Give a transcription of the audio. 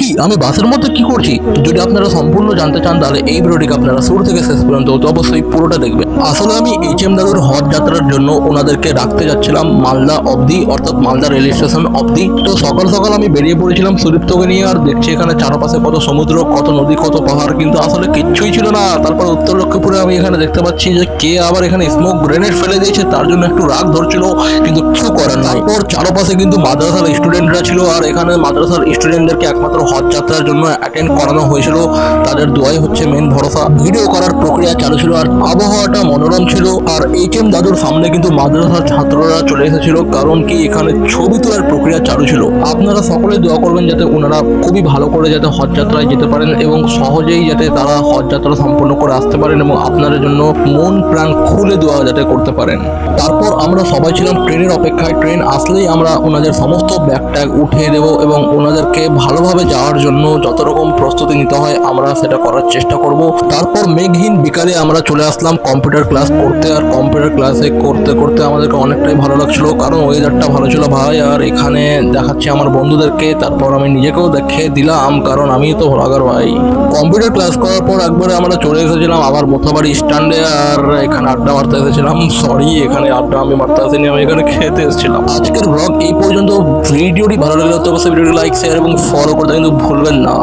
কি আমি বাসের মধ্যে কি করছি? যদি আপনারা সম্পূর্ণ জানতে চান তাহলে এই ভিডিওটিকে আপনারা শুরু থেকে শেষ পর্যন্ত তো অবশ্যই পুরোটা দেখবেন। আসলে আমি এইচএম দাদুর হজ যাত্রার জন্য ওনাদেরকে রাখতে যাচ্ছিলাম মালদা অবধি, অর্থাৎ মালদা রেল স্টেশন অবধি। তো সকাল সকাল আমি বেরিয়ে পড়েছিলাম সুদীপ্তকে নিয়ে, আর দেখছি এখানে চারপাশে কত সমুদ্র, কত নদী, কত পাহাড়, কিন্তু আসলে কিচ্ছুই ছিল না। তারপর উত্তর লক্ষ্মীপুরে আমি এখানে দেখতে পাচ্ছি যে কে আবার এখানে স্মোক গ্রেনেড ফেলে দিয়েছে, তার জন্য একটু রাগ ধরছিল, কিন্তু কিছু করার নাই। ওর চারপাশে কিন্তু মাদ্রাসার স্টুডেন্টরা ছিল, আর এখানে মাদ্রাসার স্টুডেন্টদেরকে একমাত্র হজ যাত্রার জন্য অ্যাটেন্ড করানো হয়েছিল। তাদের দোয়াই হচ্ছে মেন ভরসা। ভিডিও করার প্রক্রিয়া চালু ছিল, আর আবহাওয়াটা মনোরম ছিল। আর এইচএম দাদুর সামনে কিন্তু মাদ্রাসার ছাত্ররা চলে এসেছিল, কারণ কি এখানে ছবি তোলার প্রক্রিয়া চালু ছিল। আপনারা সকলে দোয়া করবেন যাতে ওনারা খুবই ভালো করে যাতে হজ যাত্রায় যেতে পারেন এবং সহজেই যাতে তারা হজ যাত্রা সম্পন্ন করে আসতে পারেন এবং আপনাদের জন্য মন প্রাণ খুলে দোয়া যাতে করতে পারেন। তারপর আমরা সবাই ছিলাম ট্রেনের অপেক্ষায়। ট্রেন আসলেই আমরা ওনাদের সমস্ত ব্যাগ ট্যাগ উঠিয়ে দেব এবং ওনাদেরকে ভালোভাবে যাওয়ার জন্য যত রকম প্রস্তুতি নিতে হয় আমরা সেটা করার চেষ্টা করব। তারপর মেঘহীন বিকালে আমরা চলে আসলাম কম্পিউটার ক্লাস করতে, আর কম্পিউটার ক্লাসে করতে করতে আমাদেরকে অনেকটাই ভালো লাগছিল, কারণ ওয়েদারটা ভালো ছিল ভাই। আর এখানে দেখাচ্ছি আমার বন্ধুদেরকে, তারপর আমি নিজেকেও দেখে দিলাম, কারণ আমি তো ভ্লগার ভাই। কম্পিউটার ক্লাস করার পর একবারে আমরা চলে এসেছিলাম আবার মোথাবাড়ি স্ট্যান্ডে, আর এখানে আড্ডা মারতে এসেছিলাম। সরি, এখানে আড্ডা আমি মারতে আসিনি, আমি এখানে খেতে এসেছিলাম। আজকের ব্লগ এই পর্যন্ত। ভিডিওটি ভালো লাগলে তো অবশ্যই ভিডিওটি লাইক, শেয়ার এবং ফলো করতে কিন্তু ভুলবেন না।